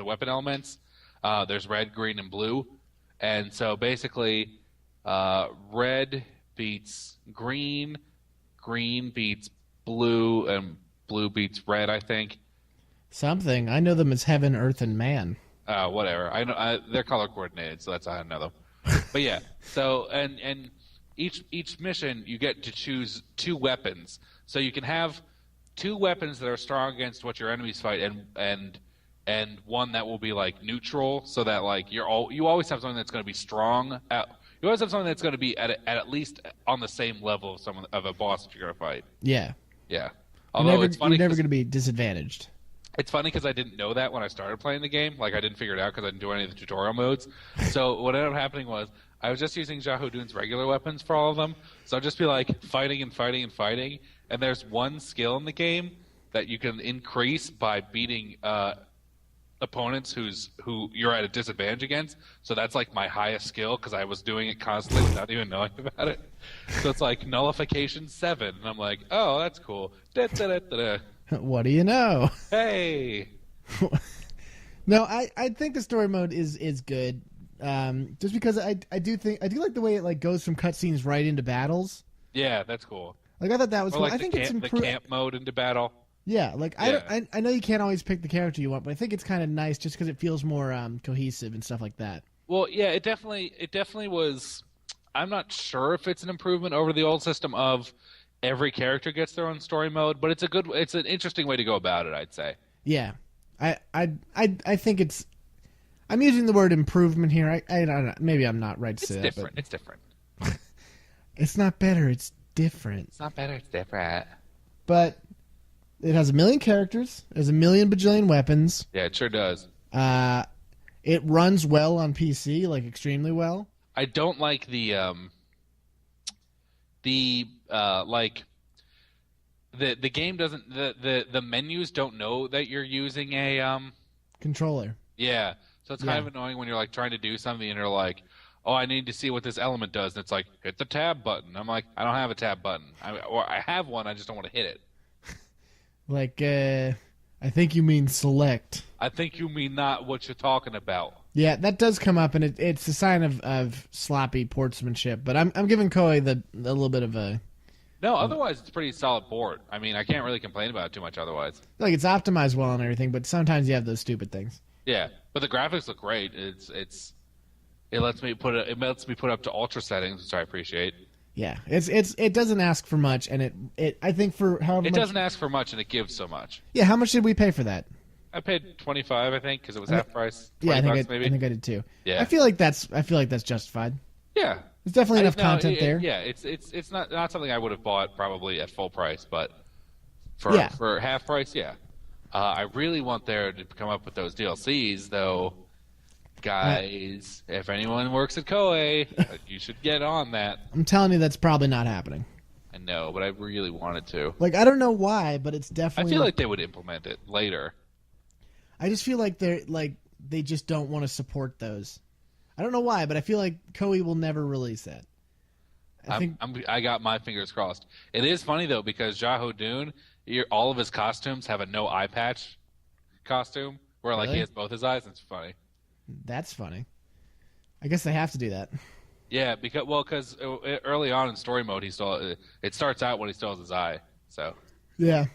S2: weapon elements. There's red, green, and blue, and so basically, red beats green, green beats blue, and blue beats red. I think. Something.
S1: I know them as heaven, earth, and man.
S2: Whatever. I know they're color coordinated, so that's how I know them. But yeah, so and each mission you get to choose 2 weapons. So you can have 2 weapons that are strong against what your enemies fight, and one that will be like neutral, so that like you always have something that's going to be strong. You always have something that's going to be at least on the same level of a boss that you're going to fight.
S1: Yeah.
S2: Yeah. Although it's funny,
S1: you're never going to be disadvantaged.
S2: It's funny because I didn't know that when I started playing the game. Like I didn't figure it out because I didn't do any of the tutorial modes. So what ended up happening was I was just using Xiahou Dun's regular weapons for all of them. So I'd just be like fighting and fighting and fighting. And there's one skill in the game that you can increase by beating opponents who you're at a disadvantage against. So that's like my highest skill because I was doing it constantly without even knowing about it. So it's like nullification 7, and I'm like, oh, that's cool. Da, da, da, da, da.
S1: What do you know?
S2: Hey.
S1: No, I think the story mode is good. Just because I do like the way it like goes from cutscenes right into battles.
S2: Yeah, that's cool.
S1: Like I thought that was cool.
S2: Like
S1: I think it's
S2: the camp mode into battle.
S1: Yeah, like yeah. I know you can't always pick the character you want, but I think it's kind of nice just because it feels more cohesive and stuff like that.
S2: Well, yeah, it definitely was. I'm not sure if it's an improvement over the old system of every character gets their own story mode, but it's an interesting way to go about it, I'd say.
S1: Yeah, I think it's. I'm using the word improvement here. I don't know. Maybe I'm not right to say that.
S2: It's different.
S1: It's not better. It's different.
S2: It's not better. It's different.
S1: But it has 1 million characters. There's 1 million bajillion weapons.
S2: Yeah, it sure does.
S1: It runs well on PC, like extremely well.
S2: I don't like the game doesn't the menus don't know that you're using a
S1: controller.
S2: Yeah. So it's kind of annoying when you're like trying to do something and you're like, oh, I need to see what this element does, and it's like, hit the tab button. I'm like, I don't have a tab button. I have one, I just don't want to hit it.
S1: Like, I think you mean select.
S2: I think you mean not what you're talking about.
S1: Yeah, that does come up, and it's a sign of sloppy portsmanship. But I'm giving Koei a little bit of a.
S2: No, otherwise it's a pretty solid port. I mean, I can't really complain about it too much otherwise.
S1: Like it's optimized well and everything, but sometimes you have those stupid things.
S2: Yeah, but the graphics look great. It lets me put up to ultra settings, which I appreciate.
S1: Yeah, it doesn't ask for much, and it I think for how much...
S2: It doesn't ask for much, and it gives so much.
S1: Yeah, how much did we pay for that?
S2: I paid $25, I think, because it was half price.
S1: Yeah, I think
S2: maybe.
S1: I think I did too.
S2: Yeah.
S1: I feel like that's justified.
S2: Yeah,
S1: there's definitely enough content there.
S2: Yeah, it's not something I would have bought probably at full price, but for half price, yeah. I really want there to come up with those DLCs, though. Guys, if anyone works at Koei, you should get on that.
S1: I'm telling you, that's probably not happening.
S2: I know, but I really wanted to.
S1: Like, I don't know why, but it's definitely...
S2: I feel like they would implement it later.
S1: I just feel like they just don't want to support those. I don't know why, but I feel like Koei will never release that.
S2: I got my fingers crossed. It is funny, though, because Jaho Dune, all of his costumes have a no eye patch costume, where like he has both his eyes. It's funny.
S1: That's funny. I guess they have to do that.
S2: Yeah, because early on in story mode, it starts out when he still has his eye. So
S1: yeah,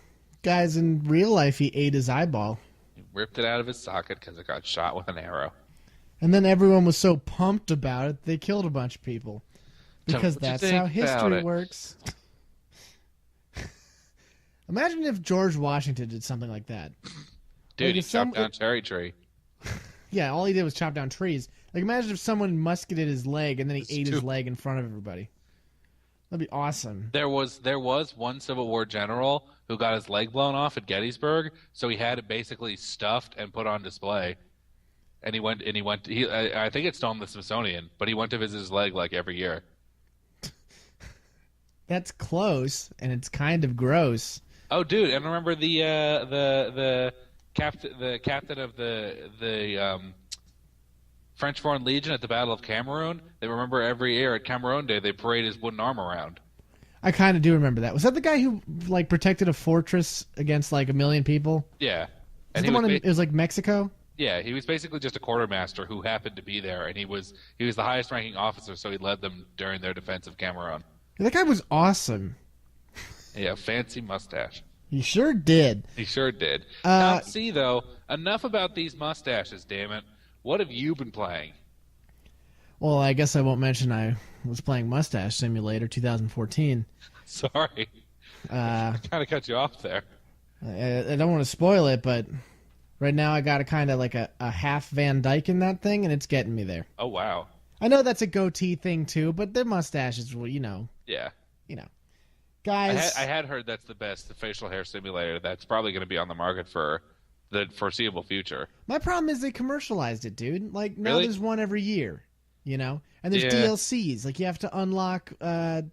S1: guys, in real life, he ate his eyeball.
S2: He ripped it out of his socket because it got shot with an arrow.
S1: And then everyone was so pumped about it, they killed a bunch of people because that's how history works. Imagine if George Washington did something like that.
S2: Dude, he chopped down a cherry tree.
S1: Yeah, all he did was chop down trees. Like, imagine if someone musketed his leg and then he ate his leg in front of everybody. That'd be awesome.
S2: There was one Civil War general who got his leg blown off at Gettysburg, so he had it basically stuffed and put on display. And he went. I think it's still in the Smithsonian, but he went to visit his leg like every year.
S1: That's close, and it's kind of gross.
S2: Oh, dude! And remember the captain of the French Foreign Legion at the Battle of Cameroon? They remember every year at Cameroon Day they parade his wooden arm around.
S1: I kind of do remember that. Was that the guy who like protected a fortress against like 1 million people?
S2: Yeah.
S1: And it was like Mexico?
S2: Yeah, he was basically just a quartermaster who happened to be there, and he was the highest ranking officer, so he led them during their defense of Cameroon.
S1: Yeah, that guy was awesome.
S2: Yeah, fancy mustache.
S1: He sure did.
S2: He sure did. Now, see, though, enough about these mustaches, damn it. What have you been playing?
S1: Well, I guess I won't mention I was playing Mustache Simulator 2014.
S2: Sorry. I kind of cut you off there.
S1: I don't want to spoil it, but right now I got a kind of like a half Van Dyke in that thing, and it's getting me there.
S2: Oh, wow.
S1: I know that's a goatee thing, too, but their mustaches, well, you know.
S2: Yeah.
S1: You know. Guys.
S2: I had heard that's the facial hair simulator that's probably going to be on the market for the foreseeable future.
S1: My problem is they commercialized it, dude. Like, now
S2: Really?
S1: there's one every year, you know? And there's DLCs. Like, you have to unlock the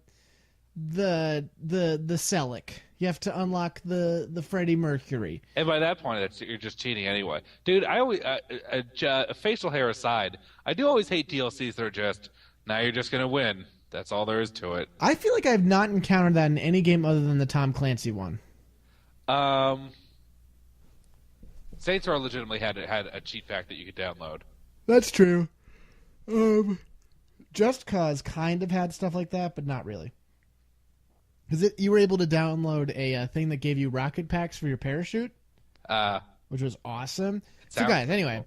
S1: Selleck. You have to unlock the Freddie Mercury.
S2: And by that point, you're just cheating anyway. Dude, I always, facial hair aside, I do always hate DLCs that are just, now you're just going to win. That's all there is to it.
S1: I feel like I've not encountered that in any game other than the Tom Clancy one.
S2: Saints Row legitimately had a cheat pack that you could download.
S1: That's true. Just Cause kind of had stuff like that, but not really. Because you were able to download a thing that gave you rocket packs for your parachute, which was awesome. So, guys, anyway,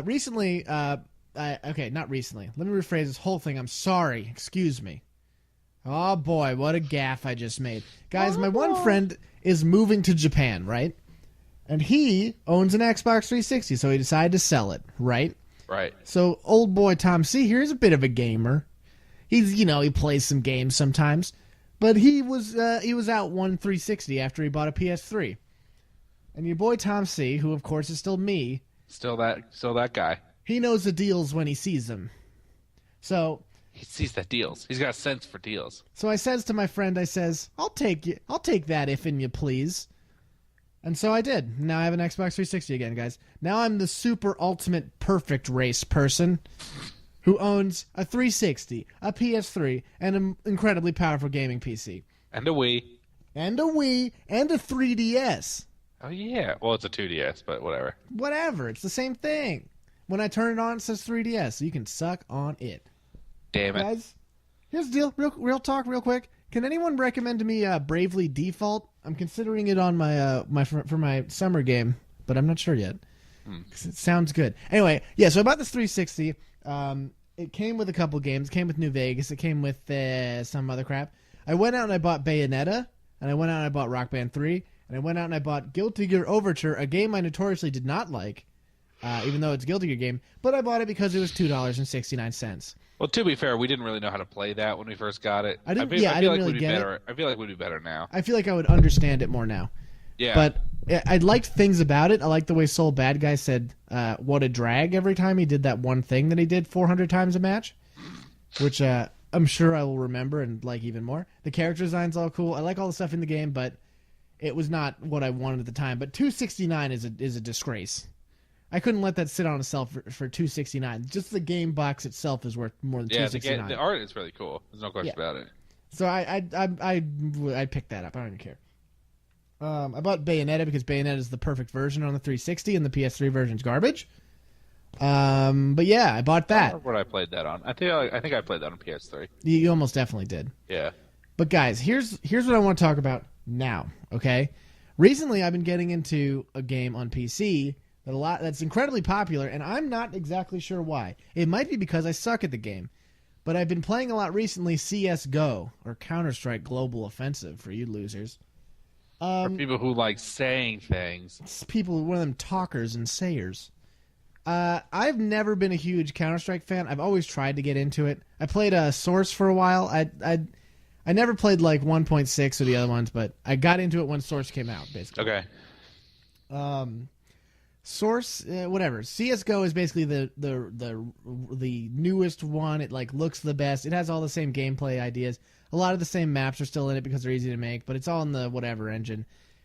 S1: recently, okay, not recently. Let me rephrase this whole thing. I'm sorry. Excuse me. Oh, boy, what a gaffe I just made. Guys, my one friend is moving to Japan, right? And he owns an Xbox 360, so he decided to sell it, right?
S2: Right.
S1: So, old boy Tom C. here is a bit of a gamer. He's, he plays some games sometimes. But he was out one 360 after he bought a PS3. And your boy Tom C., who of course is still me.
S2: Still that guy.
S1: He knows the deals when he sees them. So
S2: he sees the deals. He's got a sense for deals.
S1: So I says to my friend, I'll take that if and you please. And so I did. Now I have an Xbox 360 again, guys. Now I'm the super ultimate perfect race person who owns a 360, a PS3, and an incredibly powerful gaming PC.
S2: And a Wii.
S1: And a Wii, and a 3DS.
S2: Oh, yeah. Well, it's a 2DS, but whatever.
S1: Whatever. It's the same thing. When I turn it on, it says 3DS, so you can suck on it.
S2: Damn it.
S1: Guys, here's the deal. Real talk, real quick. Can anyone recommend to me Bravely Default? I'm considering it on for my summer game, but I'm not sure yet. 'Cause it sounds good. Anyway, yeah, so about this 360, it came with a couple games. It came with New Vegas. It came with some other crap. I went out and I bought Bayonetta, and I went out and I bought Rock Band 3, and I went out and I bought Guilty Gear Overture, a game I notoriously did not like, even though it's a Guilty Gear game, but I bought it because it was $2.69.
S2: Well, to be fair, we didn't really know how to play that when we first got it.
S1: I didn't really get it.
S2: I feel like we'd be better now.
S1: I feel like I would understand it more now.
S2: Yeah.
S1: But I liked things about it. I liked the way Soul Bad Guy said, what a drag every time he did that one thing that he did 400 times a match, which I'm sure I will remember and like even more. The character design's all cool. I like all the stuff in the game, but it was not what I wanted at the time. But $2.69 is a disgrace. I couldn't let that sit on itself for $2.69. Just the game box itself is worth more than $2.69.
S2: The art is really cool. There's no question about it.
S1: So I picked that up. I don't even care. I bought Bayonetta because Bayonetta is the perfect version on the 360 and the PS3 version's garbage. But yeah, I bought that.
S2: I remember what I played that on. I think I played that on PS3.
S1: You almost definitely did.
S2: Yeah.
S1: But guys, here's what I want to talk about now. Okay, recently I've been getting into a game on PC that's incredibly popular, and I'm not exactly sure why. It might be because I suck at the game, but I've been playing a lot recently. CS:GO, or Counter-Strike Global Offensive, for you losers.
S2: For people who like saying things.
S1: People, one of them talkers and sayers. I've never been a huge Counter-Strike fan. I've always tried to get into it. I played Source for a while. I never played like 1.6 or the other ones, but I got into it when Source came out, basically.
S2: Okay.
S1: Source, whatever. CS:GO is basically the newest one. It like looks the best. It has all the same gameplay ideas. A lot of the same maps are still in it because they're easy to make, but it's all in the whatever engine.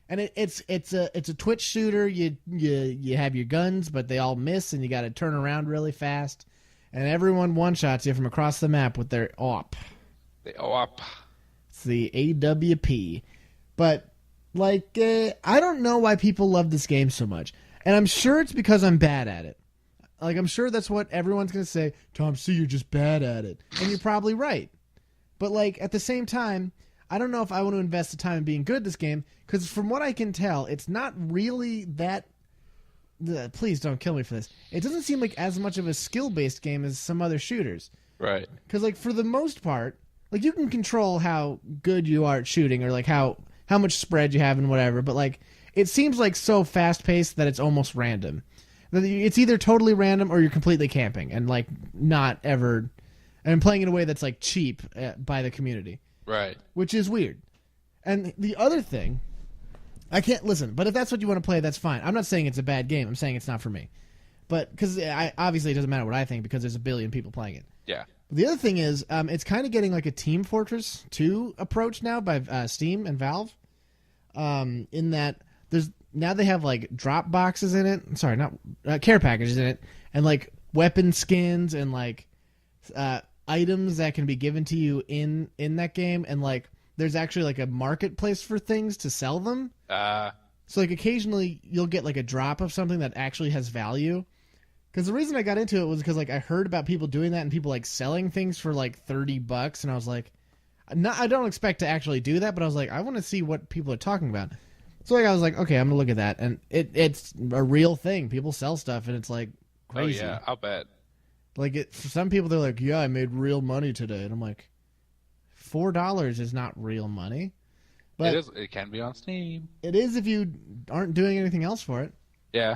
S1: And it's a twitch shooter. You have your guns, but they all miss, and you got to turn around really fast. And everyone one-shots you from across the map with their AWP.
S2: The AWP.
S1: It's the AWP. But like, I don't know why people love this game so much. And I'm sure it's because I'm bad at it. Like, I'm sure that's what everyone's going to say. Tom C., you're just bad at it. And you're probably right. But, like, at the same time, I don't know if I want to invest the time in being good at this game, because from what I can tell, it's not really that... Please don't kill me for this. It doesn't seem like as much of a skill-based game as some other shooters.
S2: Right.
S1: Because, like, for the most part, like, you can control how good you are at shooting, or, like, how much spread you have and whatever, but, like... It seems like so fast-paced that it's almost random. It's either totally random or you're completely camping and, like, not ever... And playing in a way that's, like, cheap by the community.
S2: Right.
S1: Which is weird. And the other thing... I can't... Listen, but if that's what you want to play, that's fine. I'm not saying it's a bad game. I'm saying it's not for me. But... Because obviously it doesn't matter what I think because there's a billion people playing it.
S2: Yeah.
S1: But the other thing is, it's kind of getting, like, a Team Fortress 2 approach now by Steam and Valve. In that... Now they have like drop boxes in it. Sorry, not care packages in it, and like weapon skins and like items that can be given to you in that game. And like there's actually like a marketplace for things to sell them. So like occasionally you'll get like a drop of something that actually has value. Because the reason I got into it was because like I heard about people doing that and people like selling things for like $30, and I was like, I don't expect to actually do that, but I was like, I want to see what people are talking about. So like I was like, okay, I'm gonna look at that, and it's a real thing. People sell stuff, and it's like crazy.
S2: Oh yeah, I'll bet.
S1: Like for some people, they're like, yeah, I made real money today, and I'm like, $4 is not real money. But
S2: it is. It can be on Steam.
S1: It is if you aren't doing anything else for it.
S2: Yeah.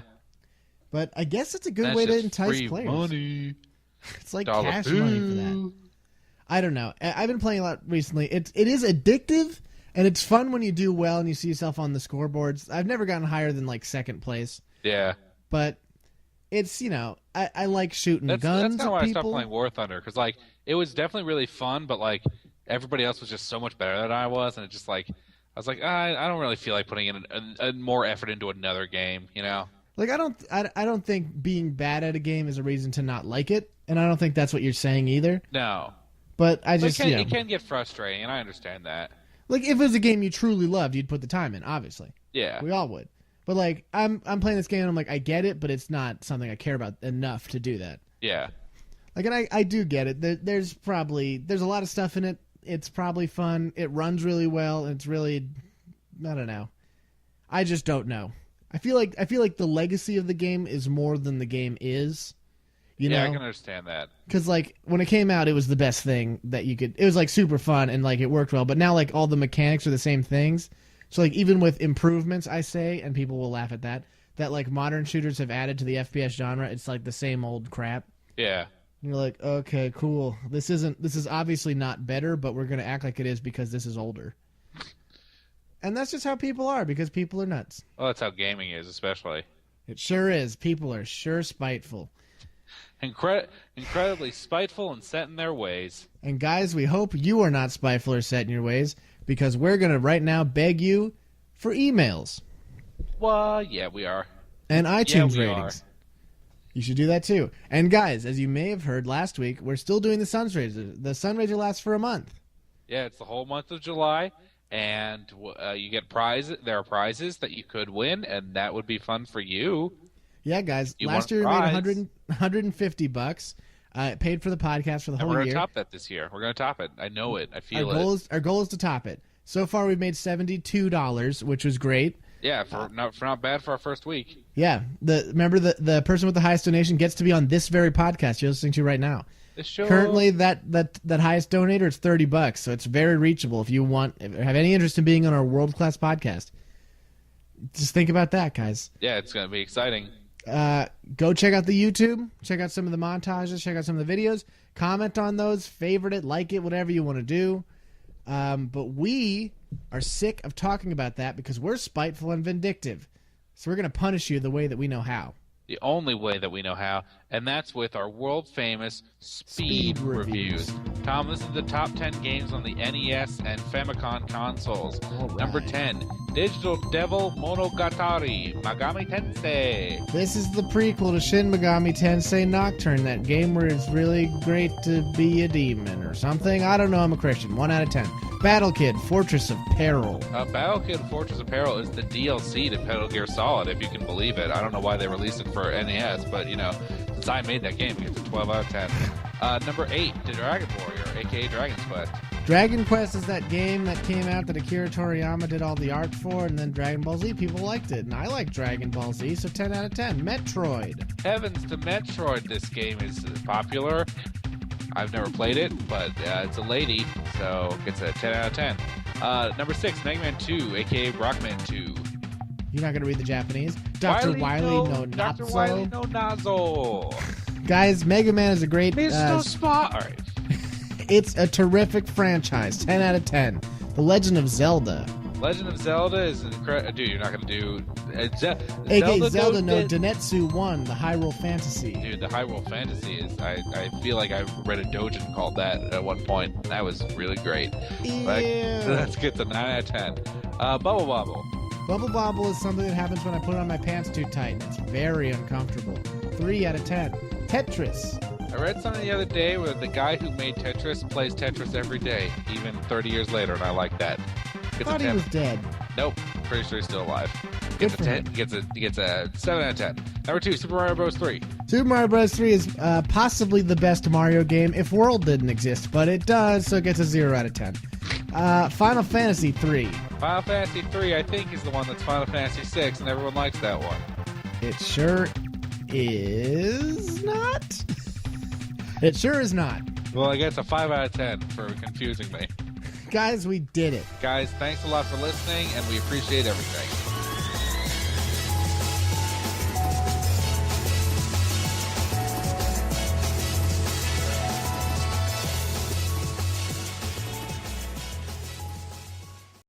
S1: But I guess it's a good way to entice
S2: free
S1: players.
S2: Money.
S1: It's like
S2: Dollar
S1: cash
S2: food.
S1: money for that. I don't know. I've been playing a lot recently. It is addictive. And it's fun when you do well and you see yourself on the scoreboards. I've never gotten higher than, like, second place.
S2: Yeah.
S1: But it's, I like shooting guns
S2: That's kind of why
S1: at
S2: I
S1: people.
S2: stopped playing War Thunder. Because, like, it was definitely really fun, but, like, everybody else was just so much better than I was. And it just, like, I was like, I don't really feel like putting in a more effort into another game, you know?
S1: Like, I don't think being bad at a game is a reason to not like it. And I don't think that's what you're saying either.
S2: No.
S1: But I just,
S2: it can get frustrating, and I understand that.
S1: Like, if it was a game you truly loved, you'd put the time in, obviously.
S2: Yeah.
S1: We all would. But, like, I'm playing this game, and I'm like, I get it, but it's not something I care about enough to do that.
S2: Yeah.
S1: Like, and I do get it. There's a lot of stuff in it. It's probably fun. It runs really well. It's really, I don't know. I just don't know. I feel like the legacy of the game is more than the game is. You
S2: Yeah, I
S1: know?
S2: can understand that.
S1: Because, like, when it came out, it was the best thing that you could... It was, like, super fun, and, like, it worked well. But now, like, all the mechanics are the same things. So, like, even with improvements, I say, and people will laugh at that, like, modern shooters have added to the FPS genre, it's, like, the same old crap.
S2: Yeah.
S1: And you're like, okay, cool. This is obviously not better, but we're going to act like it is because this is older. And that's just how people are, because people are nuts.
S2: Well, that's how gaming is, especially.
S1: It sure is. People are sure spiteful.
S2: Incredibly spiteful and set in their ways.
S1: And guys, we hope you are not spiteful or set in your ways, because we're going to right now beg you for emails.
S2: Well, yeah, we are.
S1: And iTunes
S2: we
S1: ratings. You should do that too. And guys, as you may have heard last week, we're still doing the Sunraiser. The Sunraiser lasts for a month.
S2: Yeah, it's the whole month of July, and you get prizes. There are prizes that you could win, and that would be fun for you.
S1: Yeah, guys.
S2: You
S1: Last year we made $150. It paid for the podcast for the whole year.
S2: We're going to top that this year. We're going to top it. I know it. I feel it.
S1: Our goal is to top it. So far, we've made $72, which was great.
S2: Yeah, for not bad for our first week.
S1: Yeah. Remember, the person with the highest donation gets to be on this very podcast you're listening to right now.
S2: This show...
S1: Currently, that highest donator is $30, so it's very reachable if you have any interest in being on our world-class podcast. Just think about that, guys.
S2: Yeah, it's going to be exciting.
S1: Go check out the YouTube. Check out some of the montages. Check out some of the videos. Comment on those. Favorite it. Like it. Whatever you want to do. But we are sick of talking about that because we're spiteful and vindictive. So we're going to punish you the way that we know how.
S2: The only way that we know how, and that's with our world-famous Speed Reviews. Tom, this is the top 10 games on the NES and Famicom consoles.
S1: Right.
S2: Number 10, Digital Devil Monogatari Megami Tensei.
S1: This is the prequel to Shin Megami Tensei Nocturne, that game where it's really great to be a demon or something. I don't know, I'm a Christian. 1 out of 10. Battle Kid, Fortress of Peril.
S2: Battle Kid Fortress of Peril is the DLC to Metal Gear Solid, if you can believe it. I don't know why they released it for NES, but, since I made that game, it's a 12 out of 10. Number 8, The Dragon Warrior, a.k.a. Dragon's Quest.
S1: Dragon Quest is that game that came out that Akira Toriyama did all the art for, and then Dragon Ball Z, people liked it. And I like Dragon Ball Z, so 10 out of 10. Metroid.
S2: Heavens to Metroid, this game is popular. I've never played it, but it's a lady, so it's a 10 out of 10. Number 6, Mega Man 2, a.k.a. Rockman 2.
S1: You're not going to read the Japanese? Dr. Wily no Nazo.
S2: Dr. Wily no Nazo.
S1: Guys, Mega Man is a great...
S2: Mr. Spot. All right.
S1: It's a terrific franchise. 10 out of 10. The Legend of Zelda.
S2: Legend of Zelda is incredible. Dude, you're not going to do...
S1: Zelda no Denetsu 1, the Hyrule Fantasy.
S2: Dude, the Hyrule Fantasy is... I feel like I read a doujin called that at one point. That was really great. Let's get to 9 out of 10. Bubble Bobble.
S1: Bubble Bobble is something that happens when I put on my pants too tight, and it's very uncomfortable. 3 out of 10. Tetris.
S2: I read something the other day where the guy who made Tetris plays Tetris every day, even 30 years later, and I like that.
S1: I thought he was dead.
S2: Nope, pretty sure he's still alive.
S1: Good for him.
S2: Gets a 7 out of 10. Number 2, Super Mario Bros. 3.
S1: Super Mario Bros. 3 is possibly the best Mario game if World didn't exist, but it does, so it gets a 0 out of 10. Final Fantasy 3.
S2: Final Fantasy 3, I think, is the one that's Final Fantasy 6, and everyone likes that one.
S1: It sure is not. It sure is not.
S2: Well, I guess a 5 out of 10 for confusing me.
S1: Guys, we did it.
S2: Guys, thanks a lot for listening, and we appreciate everything.